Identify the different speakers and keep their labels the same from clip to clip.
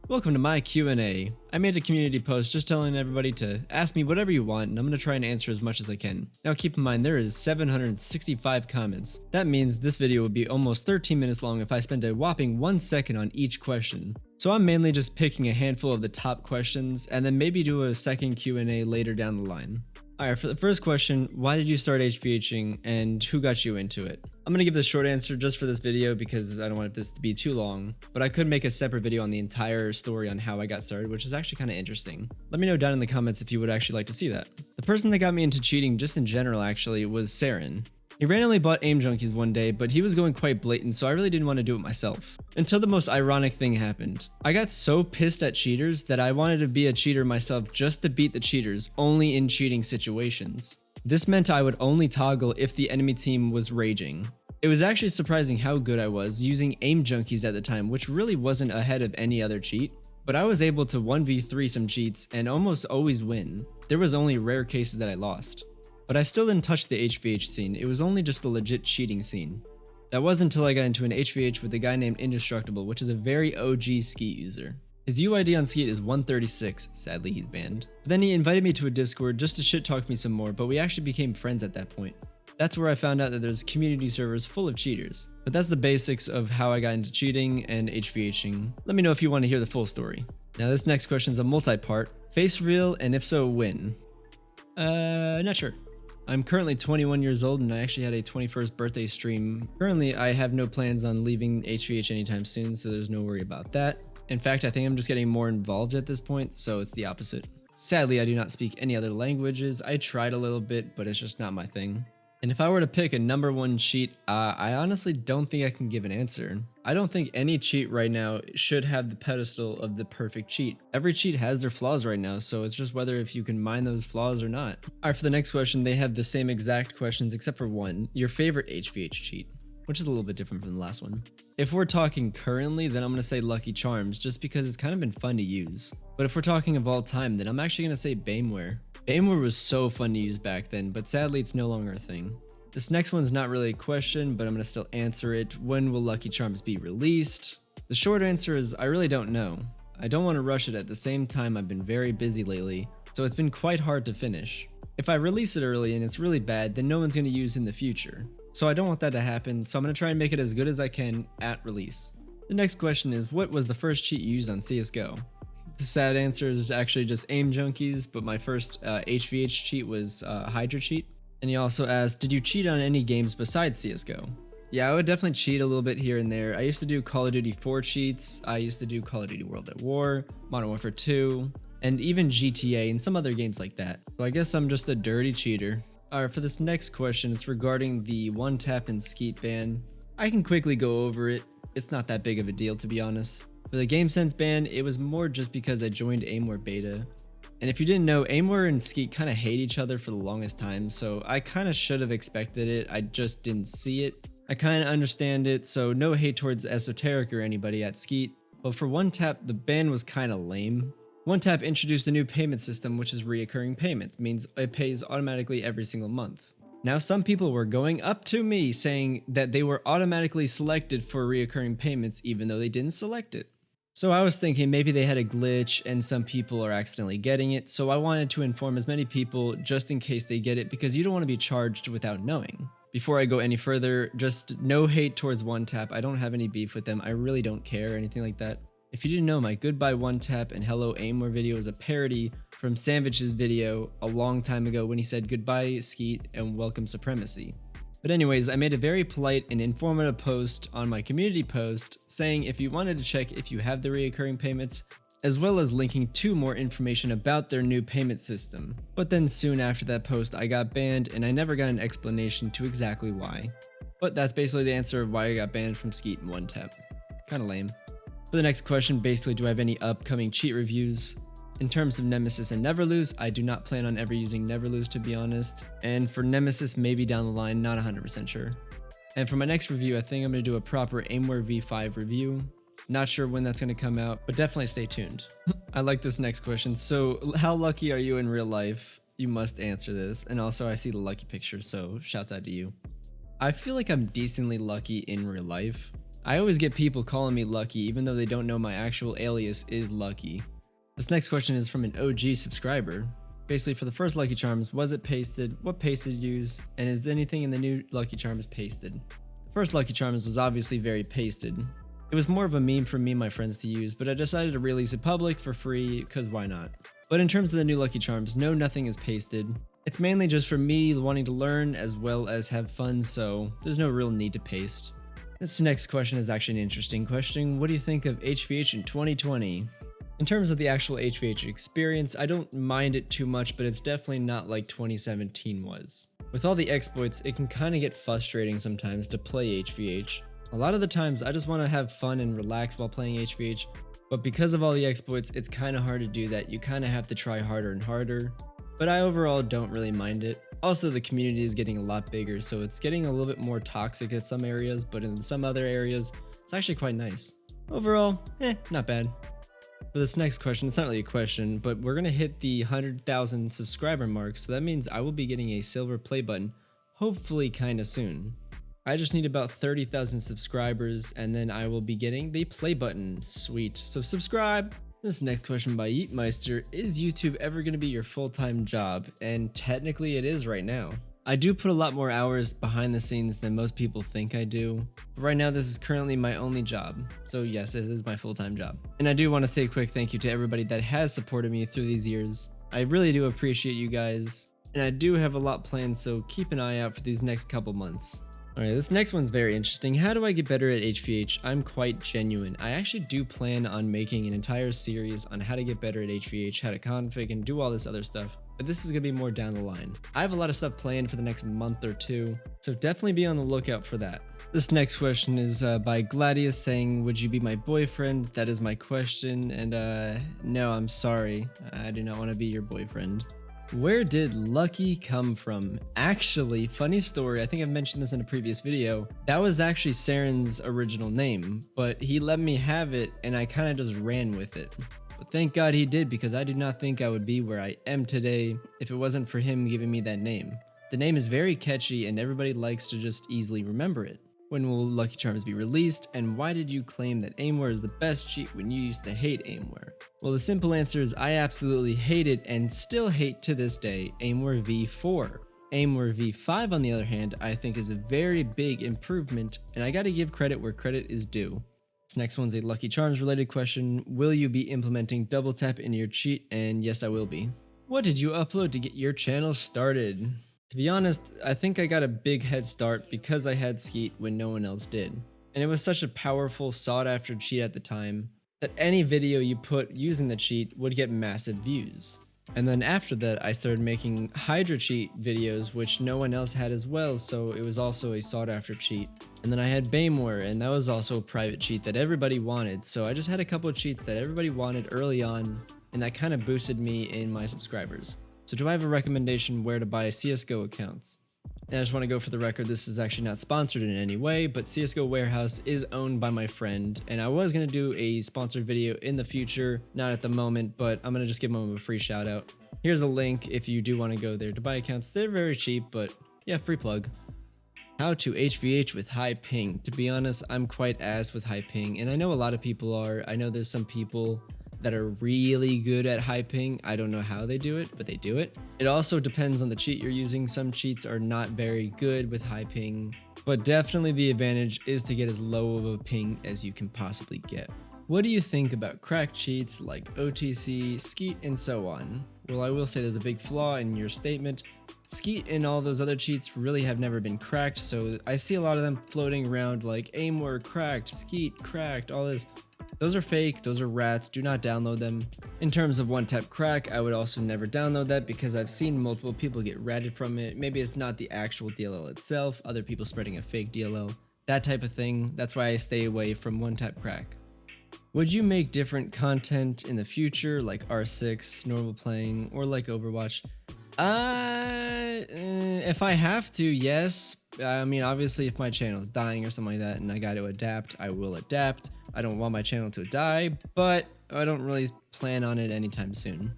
Speaker 1: Welcome to my Q&A. I made a community post just telling everybody to ask me whatever you want, and I'm going to try and answer as much as I can. Now keep in mind there is 765 comments. That means this video would be almost 13 minutes long if I spent a whopping 1 second on each question. So I'm mainly just picking a handful of the top questions and then maybe do a second Q&A later down the line. Alright, for the first question, why did you start HVHing and who got you into it? I'm gonna give the short answer just for this video because I don't want this to be too long, but I could make a separate video on the entire story on how I got started, which is actually kind of interesting. Let me know down in the comments if you would actually like to see that. The person that got me into cheating just in general actually was Saren. He randomly bought aim junkies one day, but he was going quite blatant, so I really didn't want to do it myself. Until the most ironic thing happened. I got so pissed at cheaters that I wanted to be a cheater myself just to beat the cheaters, only in cheating situations. This meant I would only toggle if the enemy team was raging. It was actually surprising how good I was using aim junkies at the time, which really wasn't ahead of any other cheat, but I was able to 1v3 some cheats and almost always win. There was only rare cases that I lost. But I still didn't touch the HVH scene, it was only just a legit cheating scene. That wasn't until I got into an HVH with a guy named Indestructible, which is a very OG Skeet user. His UID on Skeet is 136, sadly he's banned. But then he invited me to a Discord just to shit talk me some more, but we actually became friends at that point. That's where I found out that there's community servers full of cheaters. But that's the basics of how I got into cheating and HVHing. Let me know if you want to hear the full story. Now this next question is a multi-part. Face reveal, and if so, when? Not sure. I'm currently 21 years old and I actually had a 21st birthday stream. Currently, I have no plans on leaving HVH anytime soon, so there's no worry about that. In fact, I think I'm just getting more involved at this point, so it's the opposite. Sadly, I do not speak any other languages. I tried a little bit, but it's just not my thing. And if I were to pick a number one cheat, I honestly don't think I can give an answer. I don't think any cheat right now should have the pedestal of the perfect cheat. Every cheat has their flaws right now, so it's just whether if you can mine those flaws or not. Alright, for the next question, they have the same exact questions except for one. Your favorite HVH cheat, which is a little bit different from the last one. If we're talking currently, then I'm going to say Lucky Charms, just because it's kind of been fun to use. But if we're talking of all time, then I'm actually going to say Bameware. Bameware was so fun to use back then, but sadly it's no longer a thing. This next one's not really a question, but I'm going to still answer it. When will Lucky Charms be released? The short answer is I really don't know. I don't want to rush it. At the same time, I've been very busy lately, so it's been quite hard to finish. If I release it early and it's really bad, then no one's going to use it in the future. So I don't want that to happen, so I'm going to try and make it as good as I can at release. The next question is, what was the first cheat you used on CSGO? The sad answer is actually just aim junkies, but my first HVH cheat was Hydra cheat. And he also asked, did you cheat on any games besides CSGO? Yeah, I would definitely cheat a little bit here and there. I used to do Call of Duty 4 cheats, I used to do Call of Duty World at War, Modern Warfare 2, and even GTA and some other games like that. So I guess I'm just a dirty cheater. Alright, for this next question, it's regarding the OneTap and Skeet ban. I can quickly go over it. It's not that big of a deal, to be honest. For the GameSense ban, it was more just because I joined Aimware beta. And if you didn't know, Aimware and Skeet kind of hate each other for the longest time, so I kind of should have expected it, I just didn't see it. I kind of understand it, so no hate towards Esoteric or anybody at Skeet. But for OneTap, the ban was kind of lame. OneTap introduced a new payment system, which is reoccurring payments, means it pays automatically every single month. Now some people were going up to me saying that they were automatically selected for reoccurring payments even though they didn't select it. So I was thinking maybe they had a glitch and some people are accidentally getting it, so I wanted to inform as many people just in case they get it because you don't want to be charged without knowing. Before I go any further, just no hate towards OneTap, I don't have any beef with them, I really don't care or anything like that. If you didn't know, my Goodbye OneTap and Hello Aimware video is a parody from Sandwich's video a long time ago when he said goodbye Skeet and welcome Supremacy. But anyways, I made a very polite and informative post on my community post saying if you wanted to check if you have the reoccurring payments, as well as linking to more information about their new payment system. But then soon after that post, I got banned and I never got an explanation to exactly why. But that's basically the answer of why I got banned from Skeet and OneTap. Kinda lame. For the next question, basically, do I have any upcoming cheat reviews? In terms of Nemesis and Neverlose, I do not plan on ever using Neverlose, to be honest. And for Nemesis, maybe down the line, not 100% sure. And for my next review, I think I'm going to do a proper Aimware V5 review. Not sure when that's going to come out, but definitely stay tuned. I like this next question. So, how lucky are you in real life? You must answer this. And also, I see the lucky picture, so shouts out to you. I feel like I'm decently lucky in real life. I always get people calling me Lucky even though they don't know my actual alias is Lucky. This next question is from an OG subscriber. Basically, for the first Lucky Charms, was it pasted? What paste did you use? And is anything in the new Lucky Charms pasted? The first Lucky Charms was obviously very pasted. It was more of a meme for me and my friends to use, but I decided to release it public for free because why not? But in terms of the new Lucky Charms, no, nothing is pasted. It's mainly just for me wanting to learn as well as have fun, so there's no real need to paste. This next question is actually an interesting question. What do you think of HVH in 2020? In terms of the actual HVH experience, I don't mind it too much, but it's definitely not like 2017 was. With all the exploits, it can kind of get frustrating sometimes to play HVH. A lot of the times, I just want to have fun and relax while playing HVH, but because of all the exploits, it's kind of hard to do that. You kind of have to try harder and harder, but I overall don't really mind it. Also, the community is getting a lot bigger, so it's getting a little bit more toxic at some areas, but in some other areas, it's actually quite nice. Overall, not bad. For this next question, it's not really a question, but we're going to hit the 100,000 subscriber mark, so that means I will be getting a silver play button, hopefully kinda soon. I just need about 30,000 subscribers, and then I will be getting the play button. Sweet, so subscribe! This next question by Yeetmeister, is YouTube ever going to be your full-time job? And technically it is right now. I do put a lot more hours behind the scenes than most people think I do. But right now this is currently my only job. So yes, it is my full-time job. And I do want to say a quick thank you to everybody that has supported me through these years. I really do appreciate you guys. And I do have a lot planned, so keep an eye out for these next couple months. Alright, this next one's very interesting. How do I get better at HVH? I'm quite genuine. I actually do plan on making an entire series on how to get better at HVH, how to config, and do all this other stuff. But this is going to be more down the line. I have a lot of stuff planned for the next month or two, so definitely be on the lookout for that. This next question is by Gladius saying, would you be my boyfriend? That is my question, and no, I'm sorry. I do not want to be your boyfriend. Where did Lucky come from? Actually, funny story, I think I've mentioned this in a previous video. That was actually Saren's original name, but he let me have it and I kind of just ran with it. But thank God he did, because I did not think I would be where I am today if it wasn't for him giving me that name. The name is very catchy and everybody likes to just easily remember it. When will Lucky Charms be released, and why did you claim that aimware is the best cheat when you used to hate aimware? Well, the simple answer is I absolutely hate it and still hate to this day aimware v4. Aimware v5 on the other hand, I think is a very big improvement, and I gotta give credit where credit is due. This next one's a Lucky Charms related question. Will you be implementing double tap in your cheat? And yes, I will be. What did you upload to get your channel started? To be honest, I think I got a big head start because I had Skeet when no one else did. And it was such a powerful, sought after cheat at the time that any video you put using the cheat would get massive views. And then after that, I started making Hydra cheat videos, which no one else had as well, so it was also a sought after cheat. And then I had Bameware, and that was also a private cheat that everybody wanted, so I just had a couple of cheats that everybody wanted early on, and that kind of boosted me in my subscribers. So do I have a recommendation where to buy CSGO accounts? And I just want to go for the record, this is actually not sponsored in any way, but CSGO Warehouse is owned by my friend, and I was going to do a sponsored video in the future, not at the moment, but I'm going to just give them a free shout out. Here's a link if you do want to go there to buy accounts. They're very cheap, but yeah, free plug. How to HVH with high ping. To be honest, I'm quite ass with high ping, and I know a lot of people are. I know there's some people that are really good at high ping. I don't know how they do it, but they do it. It also depends on the cheat you're using. Some cheats are not very good with high ping, but definitely the advantage is to get as low of a ping as you can possibly get. What do you think about cracked cheats like OTC, Skeet, and so on? Well, I will say there's a big flaw in your statement. Skeet and all those other cheats really have never been cracked, so I see a lot of them floating around like aimware cracked, Skeet cracked, all this. Those are fake, those are rats, do not download them. In terms of OneTap crack, I would also never download that because I've seen multiple people get ratted from it. Maybe it's not the actual DLL itself, other people spreading a fake DLL, that type of thing. That's why I stay away from OneTap crack. Would you make different content in the future, like R6, normal playing, or like Overwatch? If I have to, yes. I mean, obviously if my channel is dying or something like that and I got to adapt, I will adapt. I don't want my channel to die, but I don't really plan on it anytime soon.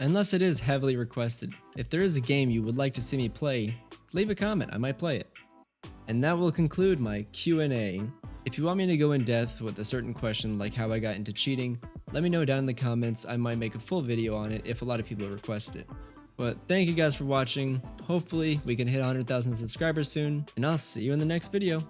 Speaker 1: Unless it is heavily requested. If there is a game you would like to see me play, leave a comment, I might play it. And that will conclude my Q&A. If you want me to go in depth with a certain question like how I got into cheating, let me know down in the comments. I might make a full video on it if a lot of people request it. But thank you guys for watching. Hopefully we can hit 100,000 subscribers soon, and I'll see you in the next video.